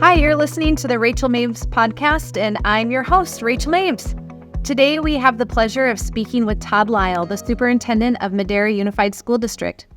Hi, you're listening to the Rachael Maves Podcast, and I'm your host, Rachael Maves. Today, we have the pleasure of speaking with Todd Lile, the Superintendent of Madera Unified School District.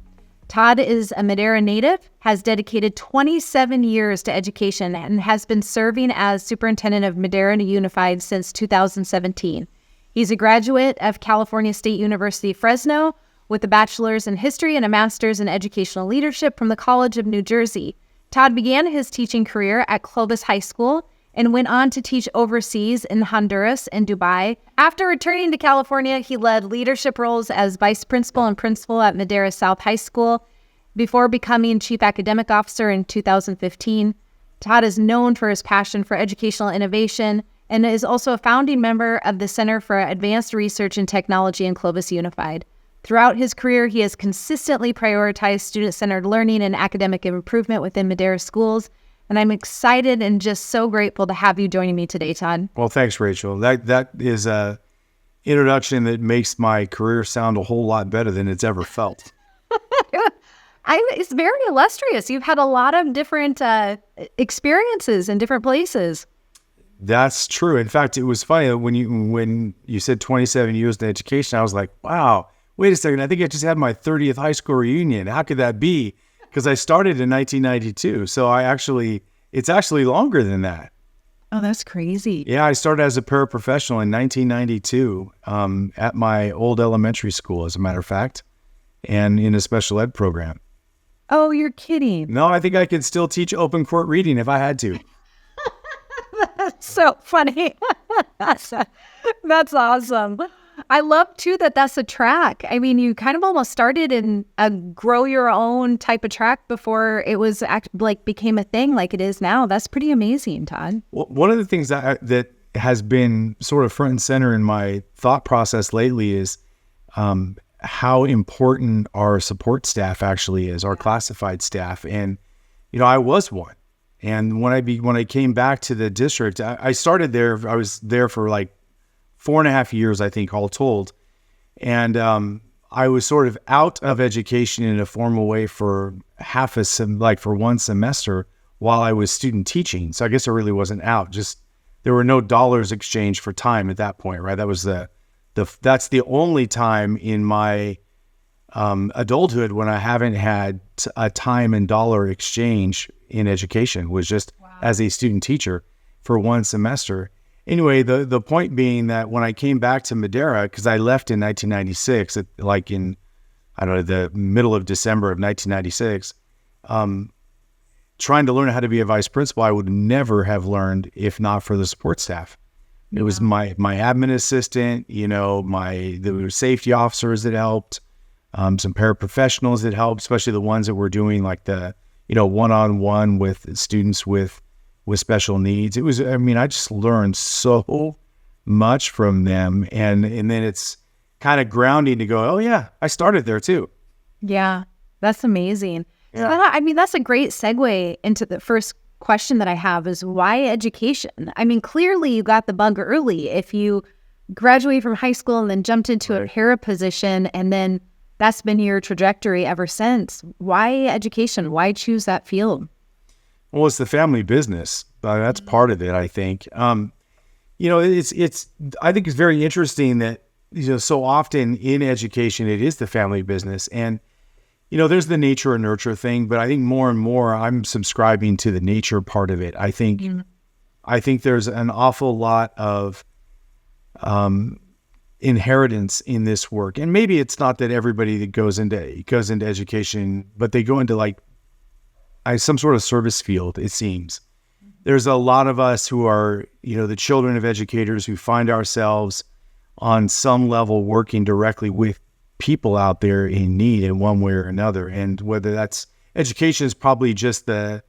Todd is a Madera native, has dedicated 27 years to education, and has been serving as Superintendent of Madera Unified since 2017. He's a graduate of California State University, Fresno, with a bachelor's in history and a master's in educational leadership from the College of New Jersey. Todd began his teaching career at Clovis High School and went on to teach overseas in Honduras and Dubai. After returning to California, he led leadership roles as vice principal and principal at Madera South High School before becoming chief academic officer in 2015. Todd is known for his passion for educational innovation and is also a founding member of the Center for Advanced Research and Technology in Clovis Unified. Throughout his career, he has consistently prioritized student-centered learning and academic improvement within Madera schools, and I'm excited and just so grateful to have you joining me today, Todd. Well, thanks, Rachel. That is a introduction that makes my career sound a whole lot better than it's ever felt. It's very illustrious. You've had a lot of different experiences in different places. That's true. In fact, it was funny when you said 27 years in education, I was like, wow. Wait a second, I think I just had my 30th high school reunion. How could that be? Because I started in 1992. So it's actually longer than that. Oh, that's crazy. Yeah, I started as a paraprofessional in 1992 at my old elementary school, as a matter of fact, and in a special ed program. Oh, you're kidding. No, I think I could still teach open court reading if I had to. That's so funny. That's awesome. I love, too, that that's a track. I mean, you kind of almost started in a grow your own type of track before it was became a thing like it is now. That's pretty amazing, Todd. Well, one of the things that has been sort of front and center in my thought process lately is how important our support staff actually is, our classified staff. And, I was one. And when I came back to the district, I started there. I was there for like 4.5 years, I think, all told. And I was sort of out of education in a formal way for for one semester while I was student teaching. So I guess I really wasn't out. Just there were no dollars exchanged for time at that point, right? That was that's the only time in my adulthood when I haven't had a time and dollar exchange in education, was just as a student teacher for one semester. Anyway, the point being that when I came back to Madera, because I left in 1996, the middle of December of 1996, trying to learn how to be a vice principal, I would never have learned if not for the support staff. It was my admin assistant, there were safety officers that helped, some paraprofessionals that helped, especially the ones that were doing like the, one-on-one with students with special needs. I just learned so much from them. And then it's kind of grounding to go, oh yeah, I started there too. Yeah, that's amazing. Yeah. So that's a great segue into the first question that I have is why education? Clearly you got the bug early. If you graduated from high school and then jumped into a para position and then that's been your trajectory ever since. Why education? Why choose that field? Well, it's the family business. That's part of it, I think. I think it's very interesting that, so often in education, it is the family business. And, there's the nature and nurture thing, but I think more and more I'm subscribing to the nature part of it. I think there's an awful lot of inheritance in this work. And maybe it's not that everybody that goes into education, but they go into some sort of service field, it seems. There's a lot of us who are, the children of educators who find ourselves on some level working directly with people out there in need in one way or another. And whether that's education is probably just the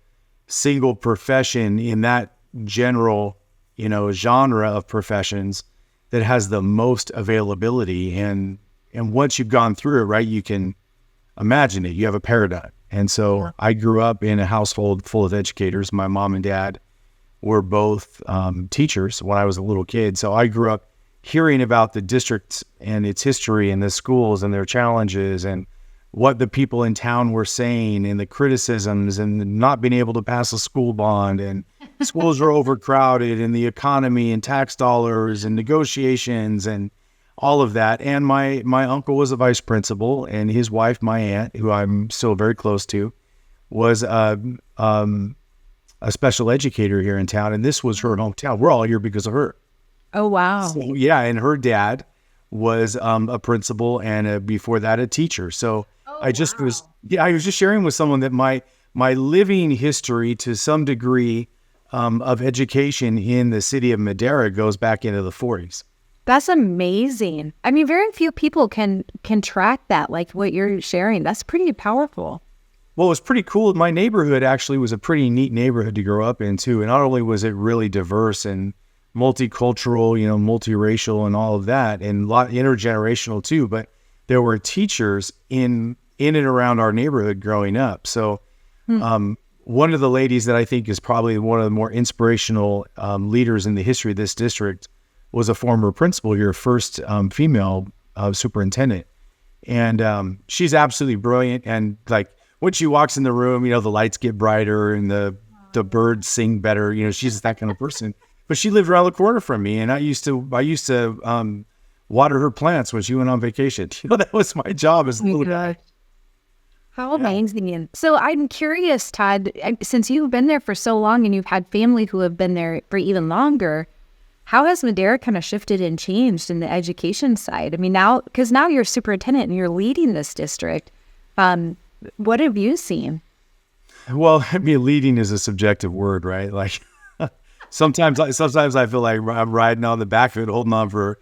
single profession in that general, genre of professions that has the most availability. And once you've gone through it, right, you can imagine it. You have a paradigm. And so I grew up in a household full of educators. My mom and dad were both teachers when I was a little kid. So I grew up hearing about the district and its history and the schools and their challenges and what the people in town were saying and the criticisms and not being able to pass a school bond and schools are overcrowded and the economy and tax dollars and negotiations and all of that. And my uncle was a vice principal, and his wife, my aunt, who I'm still very close to, was a special educator here in town. And this was her hometown. We're all here because of her. Oh, wow. So, yeah. And her dad was a principal and before that, a teacher. So I was just sharing with someone that my living history to some degree of education in the city of Madera goes back into the 40s. That's amazing. I mean, very few people can track that, like what you're sharing. That's pretty powerful. Well, it was pretty cool. My neighborhood actually was a pretty neat neighborhood to grow up in too. And not only was it really diverse and multicultural, multiracial and all of that, and a lot intergenerational too, but there were teachers in and around our neighborhood growing up. So one of the ladies that I think is probably one of the more inspirational leaders in the history of this district was a former principal here, first female superintendent. And she's absolutely brilliant. And like when she walks in the room, the lights get brighter and the birds sing better. She's that kind of person. But she lived around the corner from me, and I used to water her plants when she went on vacation. That was my job as a little guy. How amazing. So I'm curious, Todd, since you've been there for so long and you've had family who have been there for even longer, how has Madera kind of shifted and changed in the education side? I mean, because now you're superintendent and you're leading this district. What have you seen? Well, I mean, leading is a subjective word, right? Like sometimes I feel like I'm riding on the back of it, holding on for,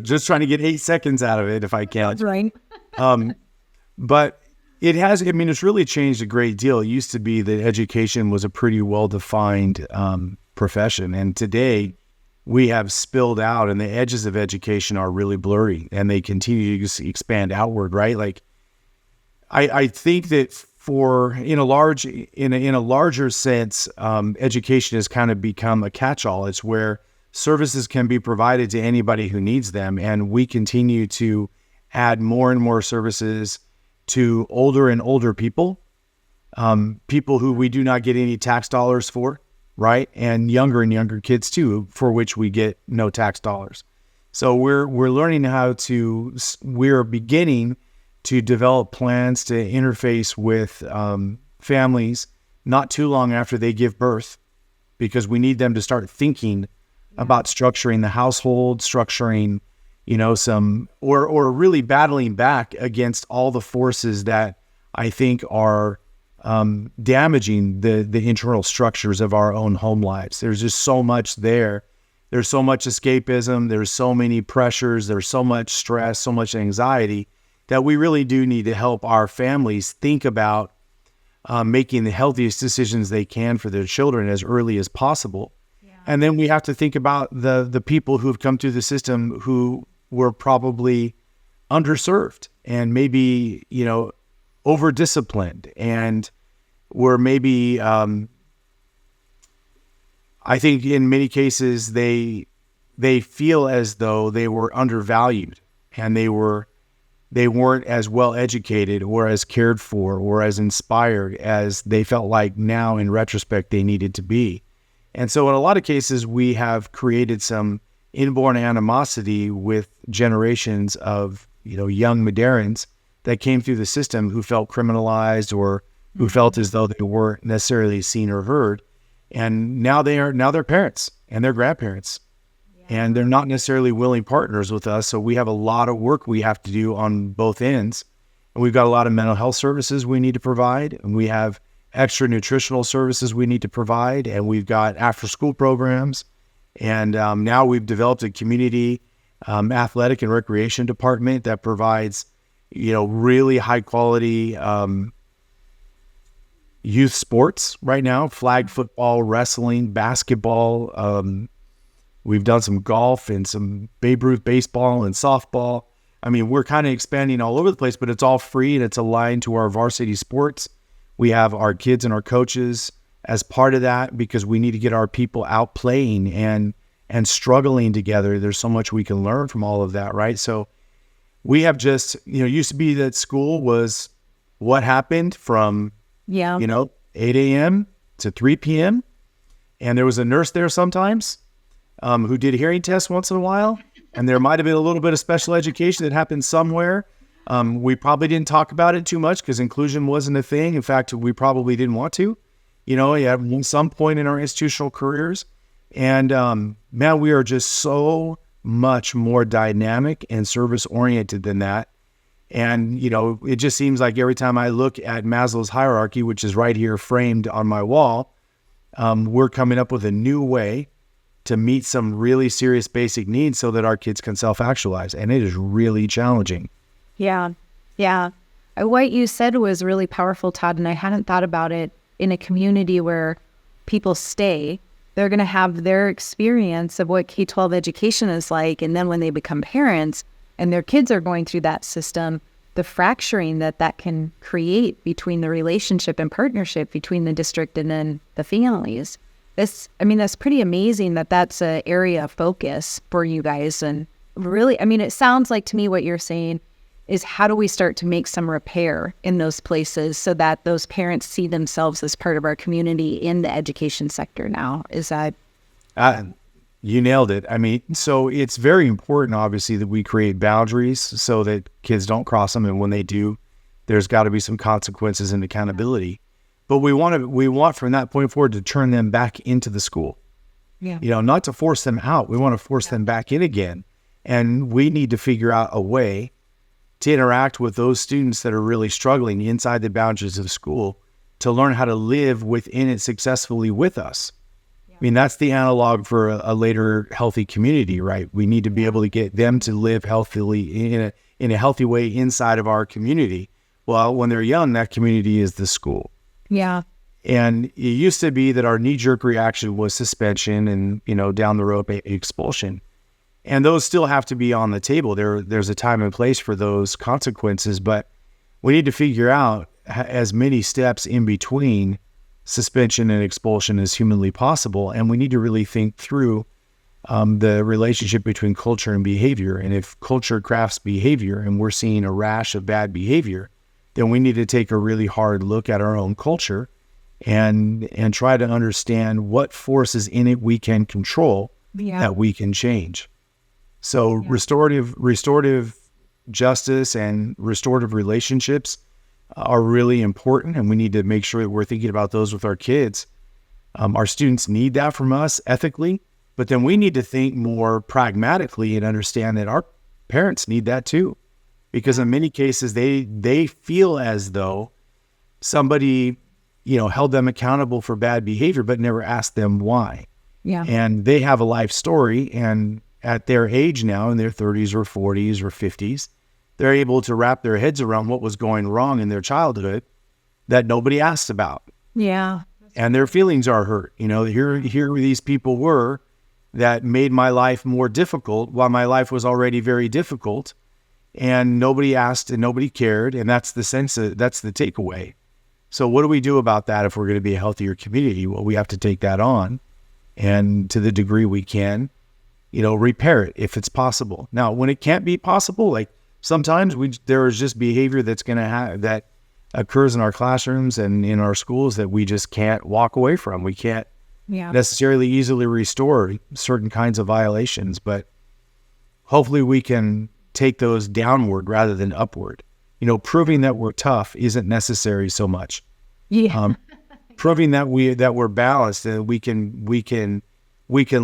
just trying to get 8 seconds out of it if I can. That's right. But it's really changed a great deal. It used to be that education was a pretty well-defined profession. And today we have spilled out and the edges of education are really blurry and they continue to expand outward, right? Like I think that in a larger sense, education has kind of become a catch-all. It's where services can be provided to anybody who needs them. And we continue to add more and more services to older and older people, people who we do not get any tax dollars for, right? And younger kids too, for which we get no tax dollars. So we're learning we're beginning to develop plans to interface with families not too long after they give birth, because we need them to start thinking about structuring the household, structuring, or really battling back against all the forces that I think are damaging the internal structures of our own home lives. There's just so much there. There's so much escapism. There's so many pressures. There's so much stress, so much anxiety that we really do need to help our families think about making the healthiest decisions they can for their children as early as possible. Yeah. And then we have to think about the people who have come through the system who were probably underserved and maybe, over-disciplined and were maybe, I think in many cases, they feel as though they were undervalued and they weren't as well educated or as cared for or as inspired as they felt like now in retrospect they needed to be. And so in a lot of cases, we have created some inborn animosity with generations of, young Maderans that came through the system who felt criminalized or who felt as though they weren't necessarily seen or heard. And now they're parents and they're grandparents. And they're not necessarily willing partners with us. So we have a lot of work we have to do on both ends. And we've got a lot of mental health services we need to provide. And we have extra nutritional services we need to provide. And we've got after school programs. And now we've developed a community athletic and recreation department that provides, really high quality youth sports right now, flag football, wrestling, basketball. We've done some golf and some Babe Ruth baseball and softball. I mean, we're kind of expanding all over the place, but it's all free and it's aligned to our varsity sports. We have our kids and our coaches as part of that because we need to get our people out playing and struggling together. There's so much we can learn from all of that, right? So we have just, used to be that school was what happened from, 8 a.m. to 3 p.m. And there was a nurse there sometimes who did hearing tests once in a while. And there might have been a little bit of special education that happened somewhere. We probably didn't talk about it too much because inclusion wasn't a thing. In fact, we probably didn't want to, at some point in our institutional careers. And man, we are just so much more dynamic and service-oriented than that. And, it just seems like every time I look at Maslow's hierarchy, which is right here framed on my wall, we're coming up with a new way to meet some really serious basic needs so that our kids can self-actualize. And it is really challenging. Yeah. Yeah. What you said was really powerful, Todd, and I hadn't thought about it. In a community where people stay, they're going to have their experience of what K-12 education is like. And then when they become parents and their kids are going through that system, the fracturing that can create between the relationship and partnership between the district and then the families. That's pretty amazing that's an area of focus for you guys. And really, it sounds like to me what you're saying is how do we start to make some repair in those places so that those parents see themselves as part of our community in the education sector now? Is that... You nailed it. So it's very important, obviously, that we create boundaries so that kids don't cross them. And when they do, there's got to be some consequences and accountability. But we want from that point forward to turn them back into the school. Yeah. Not to force them out. We want to force them back in again. And we need to figure out a way to interact with those students that are really struggling inside the boundaries of school to learn how to live within it successfully with us. Yeah. That's the analog for a later healthy community, right? We need to be able to get them to live healthily in a healthy way inside of our community. Well, when they're young, that community is the school. Yeah. And it used to be that our knee-jerk reaction was suspension and, down the road, expulsion. And those still have to be on the table. There's a time and place for those consequences, but we need to figure out as many steps in between suspension and expulsion as humanly possible. And we need to really think through the relationship between culture and behavior. And if culture crafts behavior and we're seeing a rash of bad behavior, then we need to take a really hard look at our own culture and try to understand what forces in it we can control that we can change. So restorative justice and restorative relationships are really important, and we need to make sure that we're thinking about those with our kids. Our students need that from us ethically, but then we need to think more pragmatically and understand that our parents need that too. Because in many cases, they feel as though somebody, held them accountable for bad behavior, but never asked them why. Yeah. And they have a life story, and at their age now, in their 30s or 40s or 50s, they're able to wrap their heads around what was going wrong in their childhood that nobody asked about. Yeah. And their feelings are hurt. Here these people were that made my life more difficult while my life was already very difficult. And nobody asked and nobody cared. And that's the takeaway. So what do we do about that if we're going to be a healthier community? Well, we have to take that on. And to the degree we can, repair it if it's possible. Now, when it can't be possible, like sometimes there is just behavior that occurs in our classrooms and in our schools that we just can't walk away from. We can't necessarily easily restore certain kinds of violations, but hopefully we can take those downward rather than upward. Proving that we're tough isn't necessary so much. Yeah. Proving that we're balanced and we can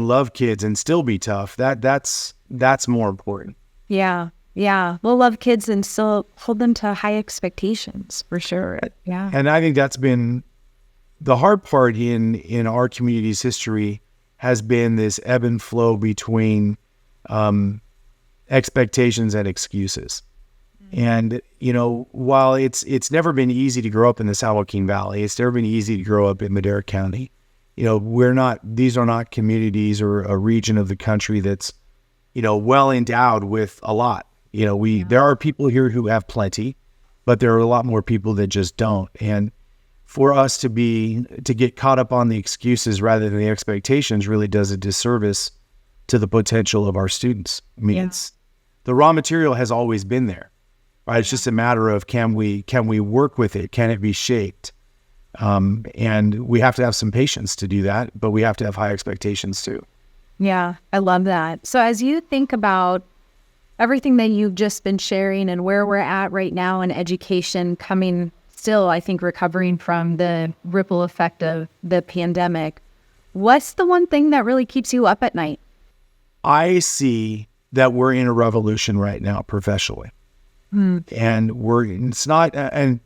love kids and still be tough. That's more important. Yeah. Yeah. We'll love kids and still hold them to high expectations for sure. Yeah. And I think that's been the hard part in our community's history has been this ebb and flow between expectations and excuses. And, while it's never been easy to grow up in the San Joaquin Valley, it's never been easy to grow up in Madera County. These are not communities or a region of the country that's, well endowed with a lot. There are people here who have plenty, but there are a lot more people that just don't. And for us to get caught up on the excuses rather than the expectations really does a disservice to the potential of our students. It's the raw material has always been there, right? It's just a matter of can we work with it? Can it be shaped? And we have to have some patience to do that, but we have to have high expectations too. Yeah, I love that. So as you think about everything that you've just been sharing and where we're at right now in education, coming still, I think, recovering from the ripple effect of the pandemic, what's the one thing that really keeps you up at night? I see that we're in a revolution right now professionally. And it's not, and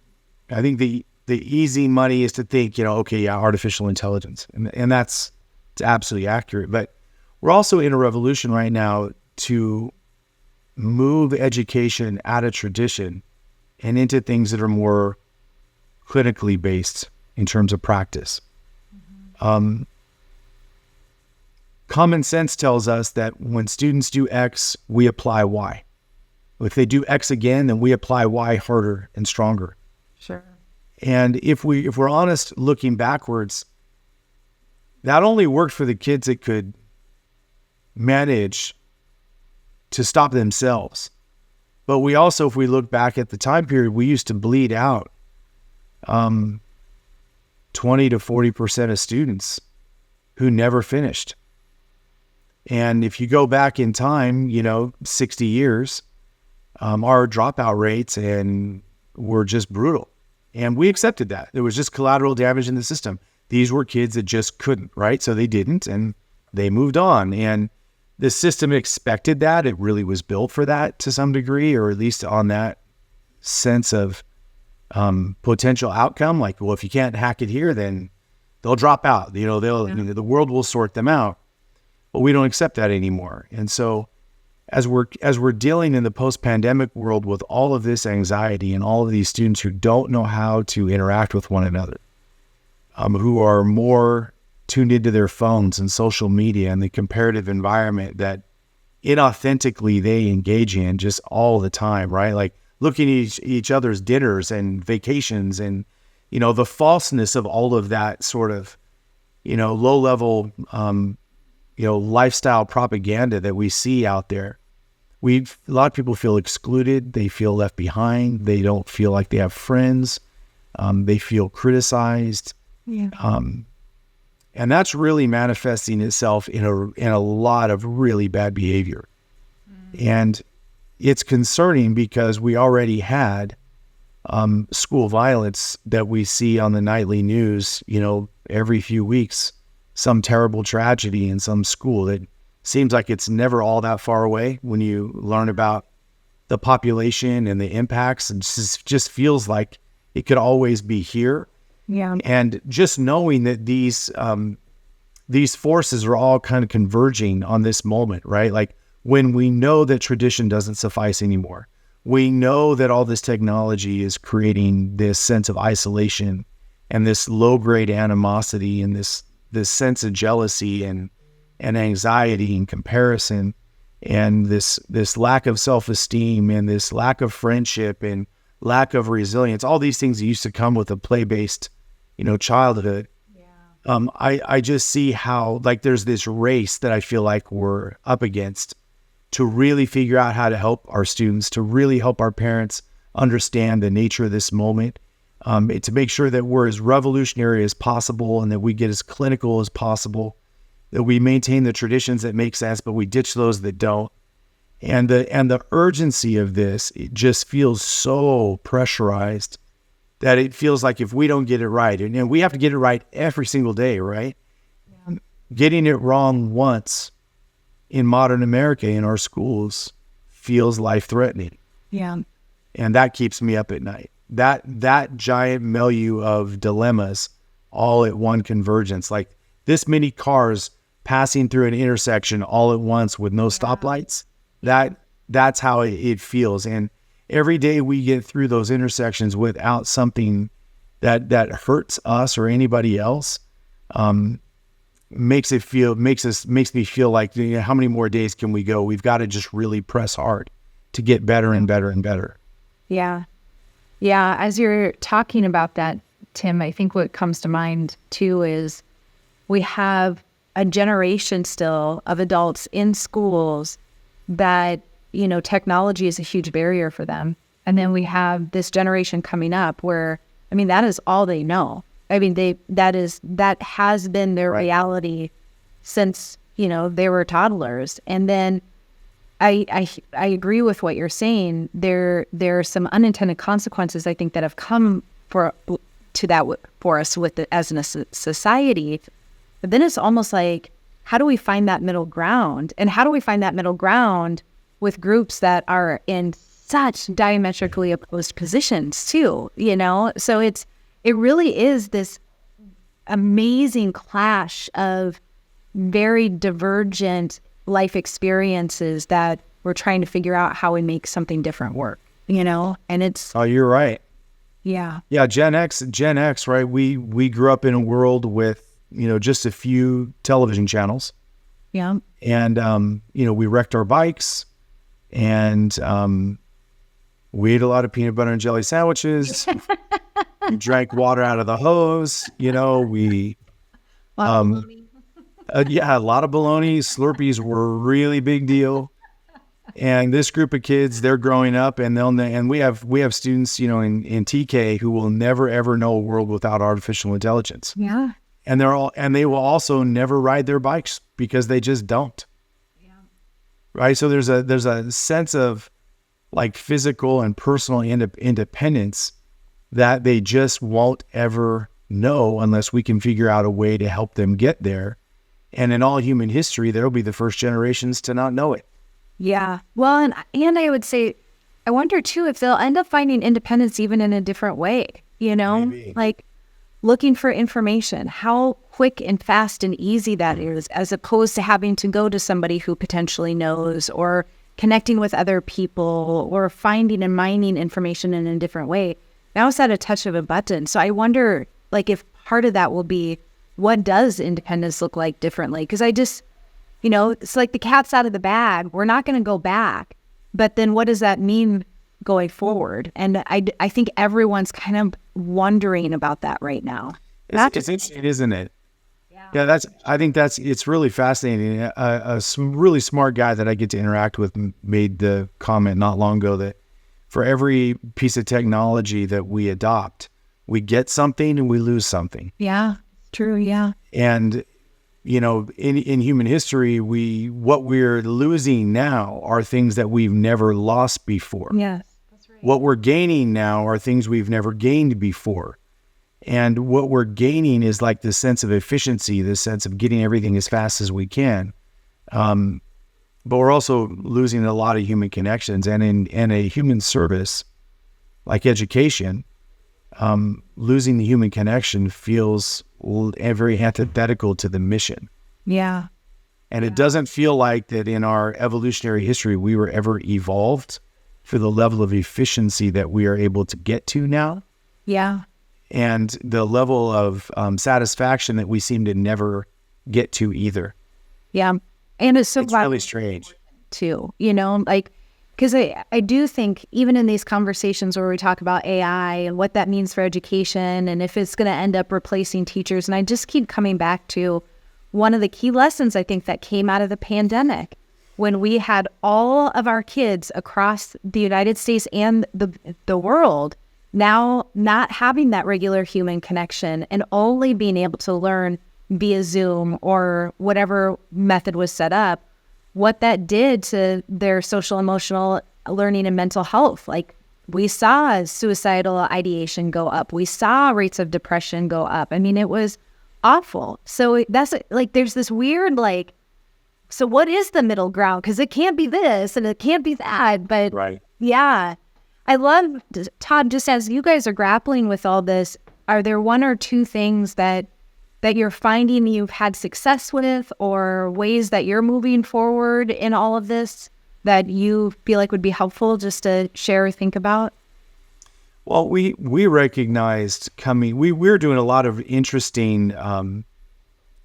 I think the easy money is to think, okay, yeah, artificial intelligence. And it's absolutely accurate. But we're also in a revolution right now to move education out of tradition and into things that are more clinically based in terms of practice. Common sense tells us that when students do X, we apply Y. If they do X again, then we apply Y harder and stronger. Sure. And if we're honest, looking backwards, that only worked for the kids that could manage to stop themselves. But we also, if we look back at the time period, we used to bleed out 20 to 40% of students who never finished. And if you go back in time, 60 years, our dropout rates were just brutal. And we accepted that. There was just collateral damage in the system. These were kids that just couldn't, right? So they didn't, and they moved on. And the system expected that. It really was built for that to some degree, or at least on that sense of potential outcome. Like, well, if you can't hack it here, then they'll drop out. The world will sort them out. But we don't accept that anymore. And so as we're dealing in the post-pandemic world with all of this anxiety and all of these students who don't know how to interact with one another, who are more tuned into their phones and social media and the comparative environment that inauthentically they engage in just all the time, right? Like looking at each other's dinners and vacations and, the falseness of all of that sort of, low-level lifestyle propaganda that we see out there. A lot of people feel excluded. They feel left behind. They don't feel like they have friends. They feel criticized. Yeah. And that's really manifesting itself in a lot of really bad behavior. And it's concerning because we already had school violence that we see on the nightly news, every few weeks. Some terrible tragedy in some school that seems like it's never all that far away when you learn about the population and the impacts. It just feels like it could always be here. Yeah. And just knowing that these forces are all kind of converging on this moment, right? Like when we know that tradition doesn't suffice anymore, we know that all this technology is creating this sense of isolation and this low-grade animosity and this sense of jealousy and anxiety and comparison and this lack of self-esteem and this lack of friendship and lack of resilience, all these things that used to come with a play-based, childhood. Yeah. I just see how like there's this race that I feel like we're up against to really figure out how to help our students, to really help our parents understand the nature of this moment. To make sure that we're as revolutionary as possible and that we get as clinical as possible, that we maintain the traditions that make sense, but we ditch those that don't. And the urgency of this, it just feels so pressurized that it feels like if we don't get it right, and we have to get it right every single day, right? Yeah. Getting it wrong once in modern America in our schools feels life-threatening. Yeah. And that keeps me up at night. That giant milieu of dilemmas all at one convergence, like this many cars passing through an intersection all at once with no stoplights. That's how it feels. And every day we get through those intersections without something that hurts us or anybody else, makes me feel like, how many more days can we go? We've got to just really press hard to get better and better and better. Yeah. Yeah. As you're talking about that, Tim, I think what comes to mind too is we have a generation still of adults in schools that, technology is a huge barrier for them. And then we have this generation coming up where, that is all they know. I mean, that has been their reality since, they were toddlers. And then I agree with what you're saying. There are some unintended consequences, I think, that have come for us as a society. But then it's almost like, how do we find that middle ground? And how do we find that middle ground with groups that are in such diametrically opposed positions too, So it really is this amazing clash of very divergent life experiences that we're trying to figure out how we make something different work, and it's... Oh, you're right. Yeah. Yeah. Gen X, right? We grew up in a world with, just a few television channels. Yeah. And, we wrecked our bikes, and we ate a lot of peanut butter and jelly sandwiches. We drank water out of the hose. A lot of bologna. Slurpees were a really big deal. And this group of kids, they're growing up, and we have students, in TK who will never ever know a world without artificial intelligence. Yeah. And they will also never ride their bikes because they just don't. Yeah. Right. So there's a sense of like physical and personal independence that they just won't ever know unless we can figure out a way to help them get there. And in all human history, there'll be the first generations to not know it. Yeah. Well, and I would say, I wonder too if they'll end up finding independence even in a different way, Maybe. Like looking for information, how quick and fast and easy that is, as opposed to having to go to somebody who potentially knows, or connecting with other people, or finding and mining information in a different way. Now it's at a touch of a button. So I wonder, like, if part of that will be, what does independence look like differently? Because I just, it's like the cat's out of the bag. We're not going to go back. But then what does that mean going forward? And I think everyone's kind of wondering about that right now. It's interesting, isn't it? Yeah, it's really fascinating. A really smart guy that I get to interact with made the comment not long ago that for every piece of technology that we adopt, we get something and we lose something. Yeah, true. Yeah. And, in human history, what we're losing now are things that we've never lost before. Yes, that's right. What we're gaining now are things we've never gained before. And what we're gaining is like the sense of efficiency, the sense of getting everything as fast as we can. But we're also losing a lot of human connections. And in a human service, like education, losing the human connection feels very antithetical to the mission. Yeah. And it doesn't feel like that in our evolutionary history, we were ever evolved for the level of efficiency that we are able to get to now. Yeah. And the level of satisfaction that we seem to never get to either. Yeah. And it's really strange too, because I do think even in these conversations where we talk about AI and what that means for education and if it's going to end up replacing teachers, and I just keep coming back to one of the key lessons I think that came out of the pandemic, when we had all of our kids across the United States and the world now not having that regular human connection and only being able to learn via Zoom or whatever method was set up, what that did to their social, emotional learning and mental health. Like, we saw suicidal ideation go up. We saw rates of depression go up. I mean, it was awful. So that's like, there's this weird, like, so what is the middle ground? Because it can't be this and it can't be that. But right. Yeah, I love, Todd, just as you guys are grappling with all this, are there one or two things that you're finding you've had success with, or ways that you're moving forward in all of this that you feel like would be helpful just to share or think about? Well, we recognized we were doing a lot of interesting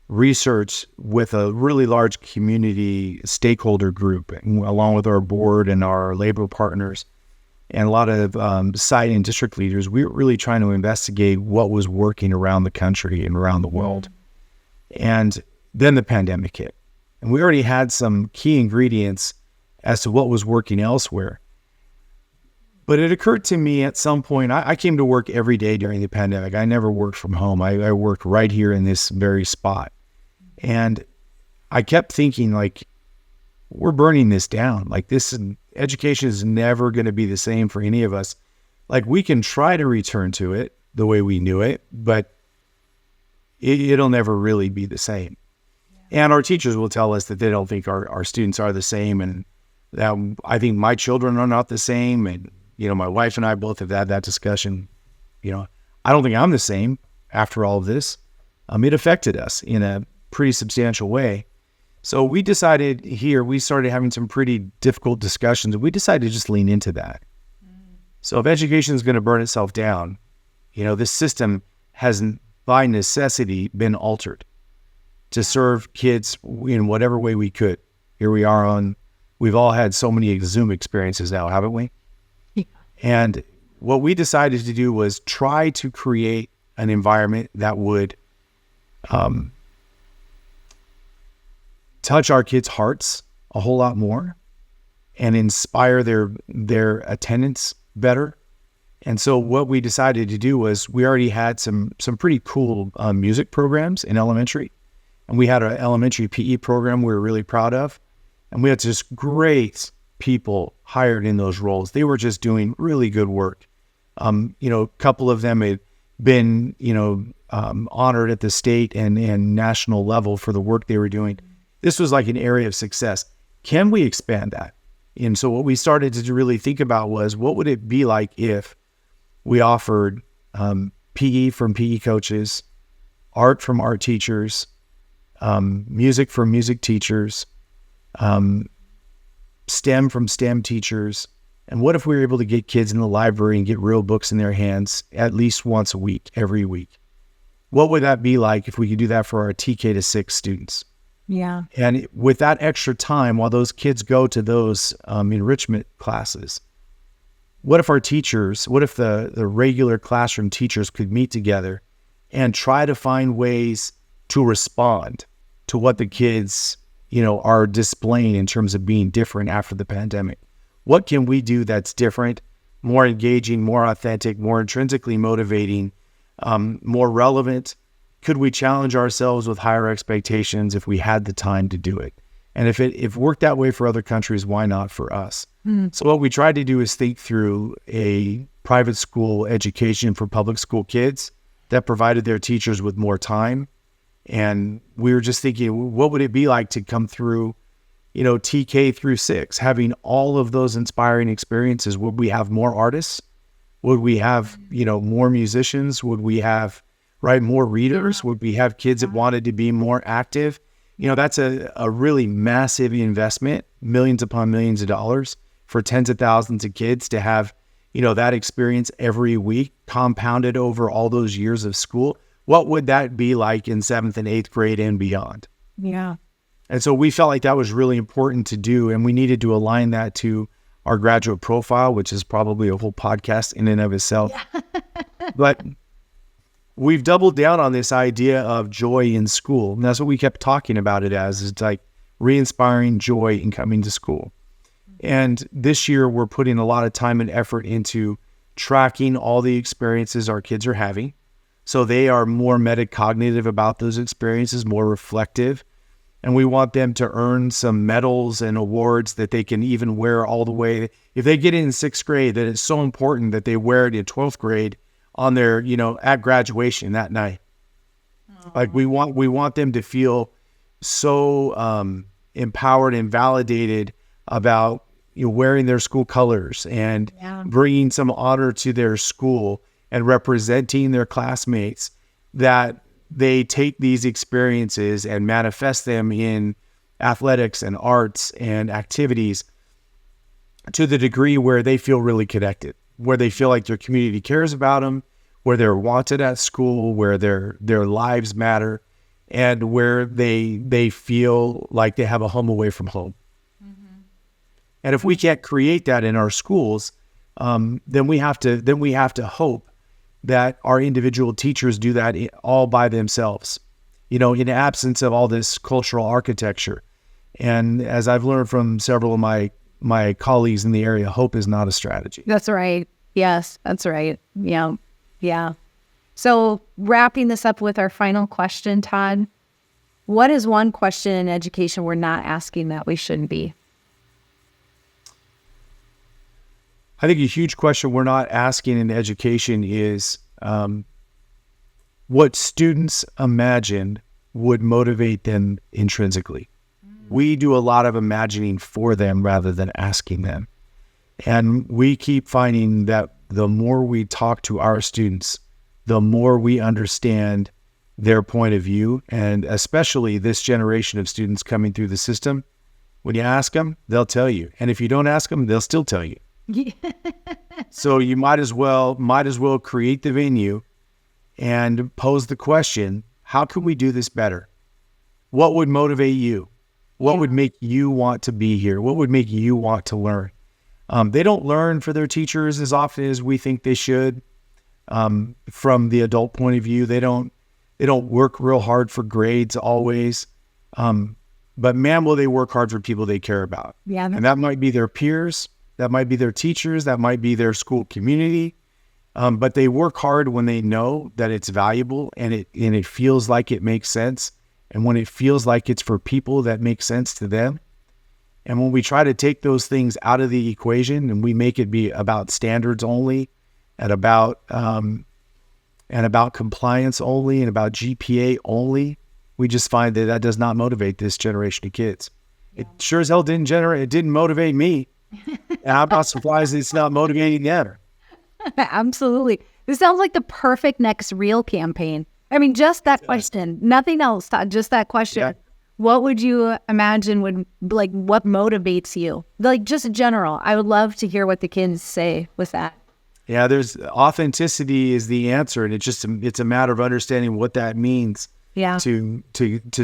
research with a really large community stakeholder group, along with our board and our labor partners and a lot of site and district leaders. We were really trying to investigate what was working around the country and around the world. And then the pandemic hit. And we already had some key ingredients as to what was working elsewhere. But it occurred to me at some point, I came to work every day during the pandemic. I never worked from home. I worked right here in this very spot. And I kept thinking, like, we're burning this down. Like, education is never going to be the same for any of us. Like, we can try to return to it the way we knew it, but it'll never really be the same. Yeah. And our teachers will tell us that they don't think our students are the same. And that I think my children are not the same. And, my wife and I both have had that discussion. I don't think I'm the same after all of this. It affected us in a pretty substantial way. So we decided here, we started having some pretty difficult discussions, and we decided to just lean into that. So if education is going to burn itself down, this system has by necessity been altered to serve kids in whatever way we could. Here we are we've all had so many Zoom experiences now, haven't we? Yeah. And what we decided to do was try to create an environment that would touch our kids' hearts a whole lot more and inspire their attendance better. And so what we decided to do was we already had some pretty cool music programs in elementary. And we had an elementary PE program we were really proud of. And we had just great people hired in those roles. They were just doing really good work. A couple of them had been, honored at the state and national level for the work they were doing. This was like an area of success. Can we expand that? And so what we started to really think about was, what would it be like if we offered PE from PE coaches, art from art teachers, music from music teachers, STEM from STEM teachers. And what if we were able to get kids in the library and get real books in their hands at least once a week, every week? What would that be like if we could do that for our TK to 6 students? Yeah. And with that extra time, while those kids go to those enrichment classes, what if the regular classroom teachers could meet together and try to find ways to respond to what the kids, are displaying in terms of being different after the pandemic? What can we do that's different, more engaging, more authentic, more intrinsically motivating, more relevant? Could we challenge ourselves with higher expectations if we had the time to do it? And if it worked that way for other countries, why not for us? So what we tried to do is think through a private school education for public school kids that provided their teachers with more time. And we were just thinking, what would it be like to come through, TK through 6, having all of those inspiring experiences? Would we have more artists? Would we have, more musicians? Would we have more readers? Would we have kids that wanted to be more active? That's a really massive investment, millions upon millions of dollars for tens of thousands of kids to have, that experience every week compounded over all those years of school. What would that be like in 7th and 8th grade and beyond? Yeah. And so we felt like that was really important to do, and we needed to align that to our graduate profile, which is probably a whole podcast in and of itself. Yeah. But we've doubled down on this idea of joy in school. And that's what we kept talking about it as. It's like re-inspiring joy in coming to school. And this year we're putting a lot of time and effort into tracking all the experiences our kids are having. So they are more metacognitive about those experiences, more reflective. And we want them to earn some medals and awards that they can even wear all the way. If they get in 6th grade, that it's so important that they wear it in 12th grade on their, at graduation that night. Aww. Like we want them to feel so empowered and validated about wearing their school colors and bringing some honor to their school and representing their classmates, that they take these experiences and manifest them in athletics and arts and activities to the degree where they feel really connected, where they feel like their community cares about them, where they're wanted at school, where their lives matter, and where they feel like they have a home away from home. Mm-hmm. And if we can't create that in our schools, then we have to hope that our individual teachers do that all by themselves, in absence of all this cultural architecture. And as I've learned from several of my my colleagues in the area, hope is not a strategy. That's right. Yes, that's right. Yeah. Yeah. So wrapping this up with our final question, Todd, what is one question in education we're not asking that we shouldn't be? I think a huge question we're not asking in education is what students imagine would motivate them intrinsically. We do a lot of imagining for them rather than asking them. And we keep finding that the more we talk to our students, the more we understand their point of view, and especially this generation of students coming through the system. When you ask them, they'll tell you. And if you don't ask them, they'll still tell you. So you might as well create the venue and pose the question, how can we do this better? What would motivate you? What would make you want to be here? What would make you want to learn? They don't learn for their teachers as often as we think they should. From the adult point of view, they don't work real hard for grades always. But man, will they work hard for people they care about. Yeah. And that might be their peers. That might be their teachers. That might be their school community. But they work hard when they know that it's valuable and it feels like it makes sense. And when it feels like it's for people that make sense to them. And when we try to take those things out of the equation and we make it be about standards only and about compliance only and about GPA only, we just find that does not motivate this generation of kids. It sure as hell it didn't motivate me. And I'm not surprised it's not motivating them. Absolutely. This sounds like the perfect next Reel campaign. I mean, just that question, nothing else, just that question. Yeah. What would you imagine what motivates you? Like just in general, I would love to hear what the kids say with that. Yeah, there's authenticity is the answer. And it's a matter of understanding what that means to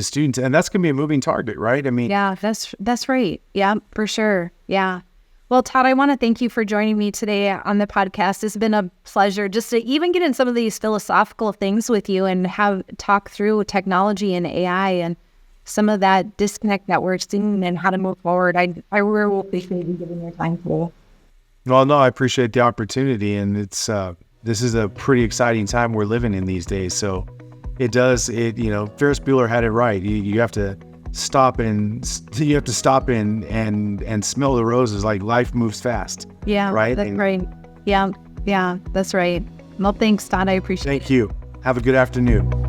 students. And that's going to be a moving target, right? I mean, yeah, that's right. Yeah, for sure. Yeah. Well, Todd, I want to thank you for joining me today on the podcast. It's been a pleasure just to even get in some of these philosophical things with you and talk through technology and AI and some of that disconnect that we're seeing and how to move forward. I really appreciate you giving your time for it. Well, no, I appreciate the opportunity, and this is a pretty exciting time we're living in these days. So Ferris Bueller had it right. You have to stop and smell the roses. Like life moves fast. Yeah, right. That's right. Yeah, that's right. Well, thanks, Todd. I appreciate it. Thank you. Have a good afternoon.